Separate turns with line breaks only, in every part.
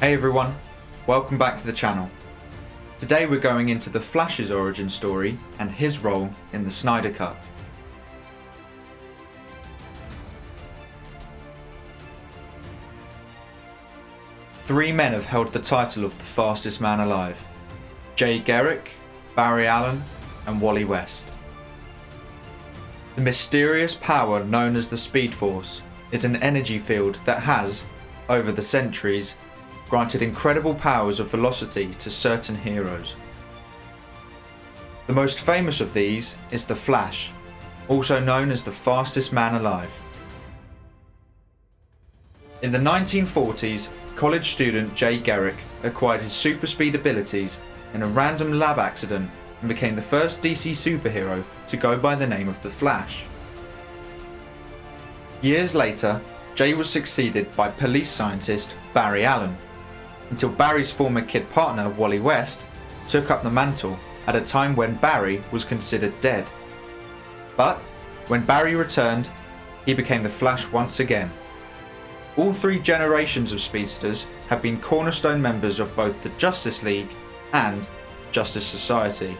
Hey everyone, welcome back to the channel. Today we're going into the Flash's origin story and his role in the Snyder Cut. Three men have held the title of the fastest man alive: Jay Garrick, Barry Allen and Wally West. The mysterious power known as the Speed Force is an energy field that has, over the centuries, granted incredible powers of velocity to certain heroes. The most famous of these is the Flash, also known as the fastest man alive. In the 1940s, college student Jay Garrick acquired his super speed abilities in a random lab accident and became the first DC superhero to go by the name of the Flash. Years later, Jay was succeeded by police scientist Barry Allen, until Barry's former kid partner Wally West took up the mantle at a time when Barry was considered dead. But when Barry returned, he became the Flash once again. All three generations of speedsters have been cornerstone members of both the Justice League and Justice Society.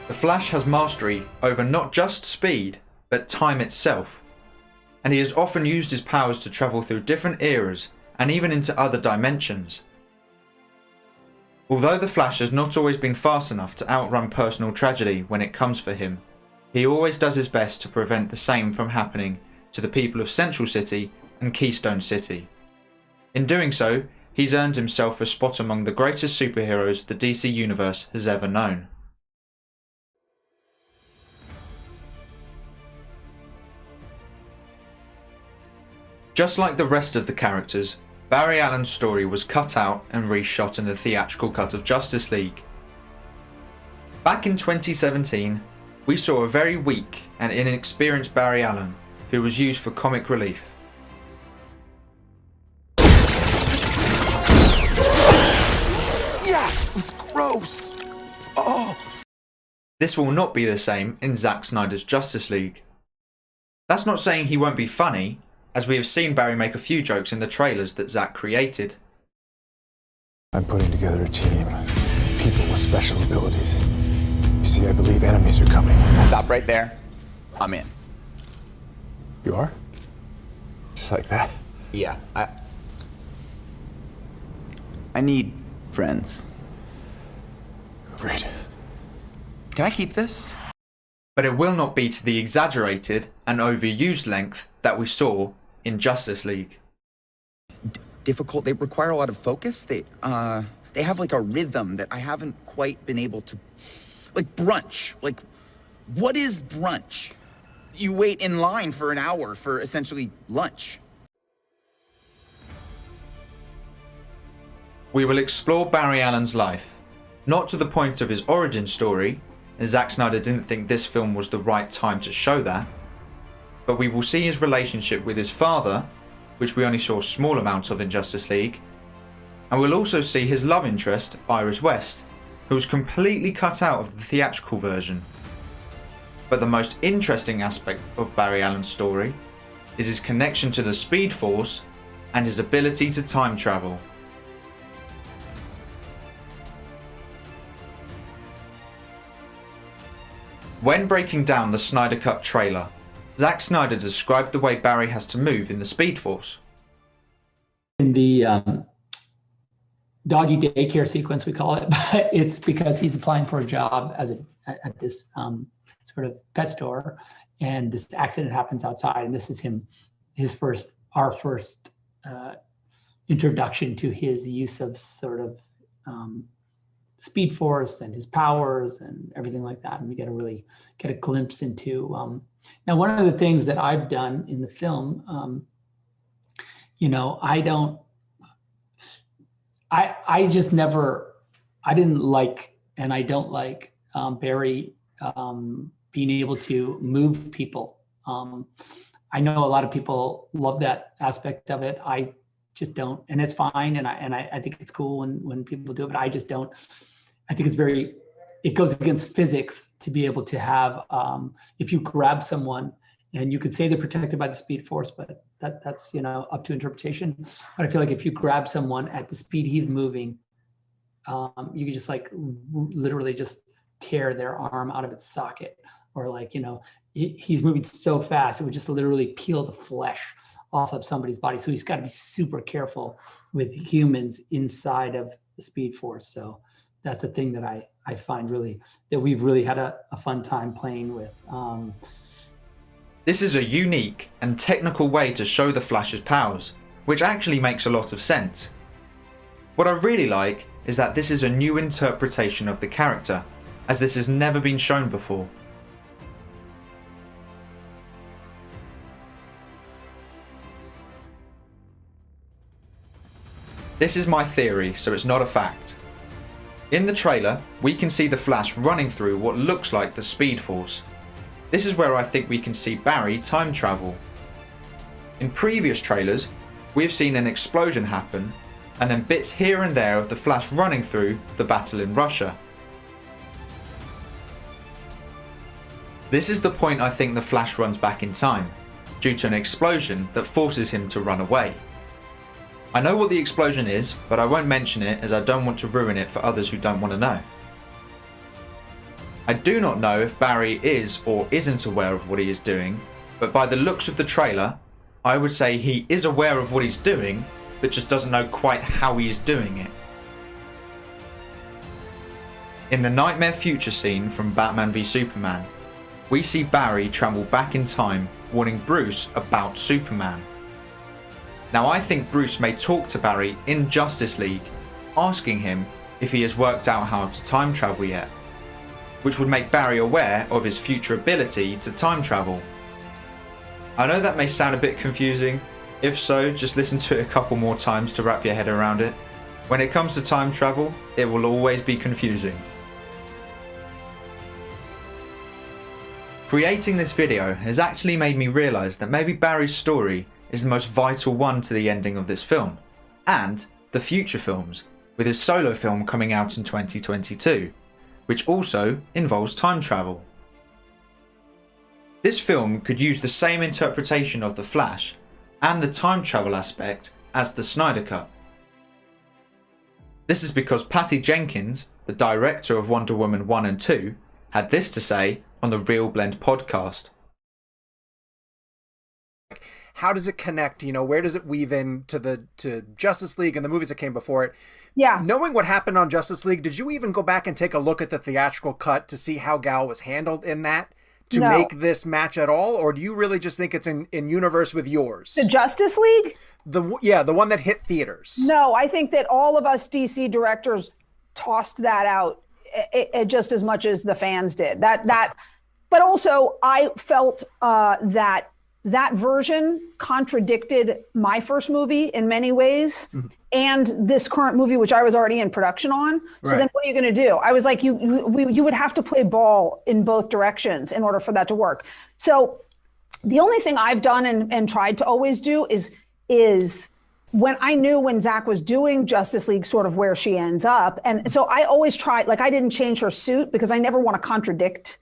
The Flash has mastery over not just speed, but time itself, and he has often used his powers to travel through different eras and even into other dimensions. Although the Flash has not always been fast enough to outrun personal tragedy when it comes for him, he always does his best to prevent the same from happening to the people of Central City and Keystone City. In doing so, he's earned himself a spot among the greatest superheroes the DC Universe has ever known. Just like the rest of the characters, Barry Allen's story was cut out and reshot in the theatrical cut of Justice League. Back in 2017, we saw a very weak and inexperienced Barry Allen, who was used for comic relief.
Yes! It was gross! Oh!
This will not be the same in Zack Snyder's Justice League. That's not saying he won't be funny, as we have seen Barry make a few jokes in the trailers that Zack created.
I'm putting together a team. People with special abilities. You see, I believe enemies are coming.
Stop right there. I'm in.
You are? Just like that?
Yeah, I need friends.
Great.
Can I keep this?
But it will not be to the exaggerated and overused length that we saw in Justice League.
Difficult. They require a lot of focus. They have like a rhythm that I haven't quite been able to, like brunch. Like, what is brunch? You wait in line for an hour for essentially lunch.
We will explore Barry Allen's life, not to the point of his origin story, as Zack Snyder didn't think this film was the right time to show that, but we will see his relationship with his father, which we only saw a small amount of in Justice League, and we'll also see his love interest, Iris West, who was completely cut out of the theatrical version. But the most interesting aspect of Barry Allen's story is his connection to the Speed Force and his ability to time travel. When breaking down the Snyder Cut trailer, Zack Snyder described the way Barry has to move in the Speed Force.
In the doggy daycare sequence, we call it, but it's because he's applying for a job at this sort of pet store, and this accident happens outside, and this is our first introduction to his use of sort of Speed Force and his powers and everything like that, and we really get a glimpse into. Now, one of the things that I've done in the film, I didn't like, and I don't like Barry being able to move people. I know a lot of people love that aspect of it. I just don't, and it's fine, and I think it's cool when people do it, but I just don't. I think it goes against physics to be able to have, if you grab someone and you could say they're protected by the Speed Force, but that's up to interpretation. But I feel like if you grab someone at the speed he's moving, you could just like literally just tear their arm out of its socket, or like he's moving so fast it would just literally peel the flesh off of somebody's body. So he's got to be super careful with humans inside of the Speed Force. So that's a thing that I find really that we've really had a fun time playing with.
This is a unique and technical way to show the Flash's powers, which actually makes a lot of sense. What I really like is that this is a new interpretation of the character, as this has never been shown before. This is my theory, so it's not a fact. In the trailer, we can see the Flash running through what looks like the Speed Force. This is where I think we can see Barry time travel. In previous trailers, we've seen an explosion happen, and then bits here and there of the Flash running through the battle in Russia. This is the point I think the Flash runs back in time, due to an explosion that forces him to run away. I know what the explosion is, but I won't mention it as I don't want to ruin it for others who don't want to know. I do not know if Barry is or isn't aware of what he is doing, but by the looks of the trailer, I would say he is aware of what he's doing, but just doesn't know quite how he is doing it. In the Nightmare Future scene from Batman v Superman, we see Barry travel back in time, warning Bruce about Superman. Now I think Bruce may talk to Barry in Justice League, asking him if he has worked out how to time travel yet, which would make Barry aware of his future ability to time travel. I know that may sound a bit confusing. If so, just listen to it a couple more times to wrap your head around it. When it comes to time travel, it will always be confusing. Creating this video has actually made me realise that maybe Barry's story is the most vital one to the ending of this film, and the future films, with his solo film coming out in 2022, which also involves time travel. This film could use the same interpretation of the Flash and the time travel aspect as the Snyder Cut. This is because Patty Jenkins, the director of Wonder Woman 1 and 2, had this to say on the Real Blend podcast.
How does it connect? Where does it weave in to Justice League and the movies that came before it?
Yeah.
Knowing what happened on Justice League, did you even go back and take a look at the theatrical cut to see how Gal was handled in that to
No.
make this match at all? Or do you really just think it's in universe with yours?
The Justice League?
The one that hit theaters.
No, I think that all of us DC directors tossed that out just as much as the fans did. But also I felt that version contradicted my first movie in many ways, and this current movie, which I was already in production on. So
Right.
then what are you going to do? I was like, you would have to play ball in both directions in order for that to work. So the only thing I've done and tried to always do is when I knew when Zack was doing Justice League, sort of where she ends up. And so I always tried, like I didn't change her suit because I never want to contradict.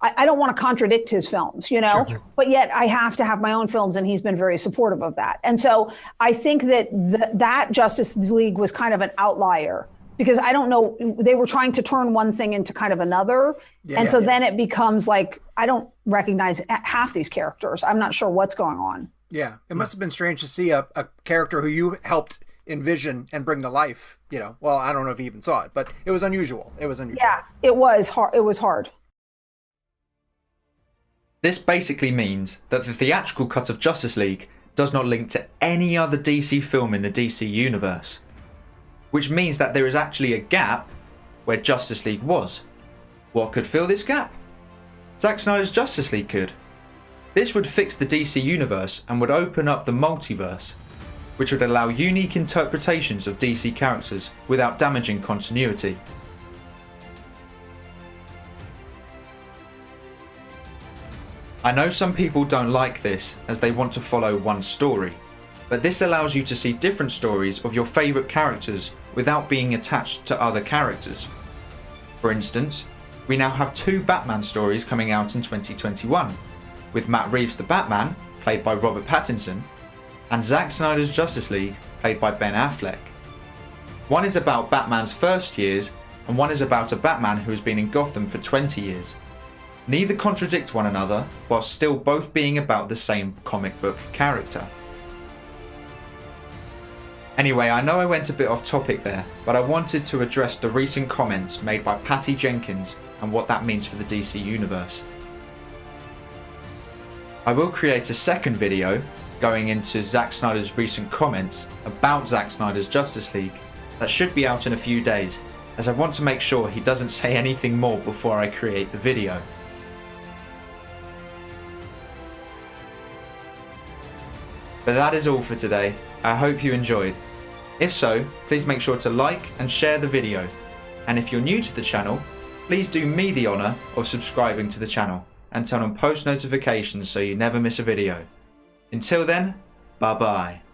I don't want to contradict his films, Sure. But yet I have to have my own films, and he's been very supportive of that. And so I think that that Justice League was kind of an outlier because I don't know, they were trying to turn one thing into kind of another. And so then it becomes like, I don't recognize half these characters. I'm not sure what's going on.
Yeah. It must have been strange to see a character who you helped envision and bring to life, Well, I don't know if you even saw it, but it was unusual.
Yeah, it was hard. It was hard.
This basically means that the theatrical cut of Justice League does not link to any other DC film in the DC universe, which means that there is actually a gap where Justice League was. What could fill this gap? Zack Snyder's Justice League could. This would fix the DC universe and would open up the multiverse, which would allow unique interpretations of DC characters without damaging continuity. I know some people don't like this as they want to follow one story, but this allows you to see different stories of your favourite characters without being attached to other characters. For instance, we now have 2 Batman stories coming out in 2021, with Matt Reeves the Batman, played by Robert Pattinson, and Zack Snyder's Justice League, played by Ben Affleck. One is about Batman's first years, and one is about a Batman who has been in Gotham for 20 years. Neither contradict one another, while still both being about the same comic book character. Anyway, I know I went a bit off topic there, but I wanted to address the recent comments made by Patty Jenkins and what that means for the DC Universe. I will create a second video going into Zack Snyder's recent comments about Zack Snyder's Justice League that should be out in a few days, as I want to make sure he doesn't say anything more before I create the video. But that is all for today. I hope you enjoyed. If so, please make sure to like and share the video. And if you're new to the channel, please do me the honour of subscribing to the channel and turn on post notifications so you never miss a video. Until then, bye bye.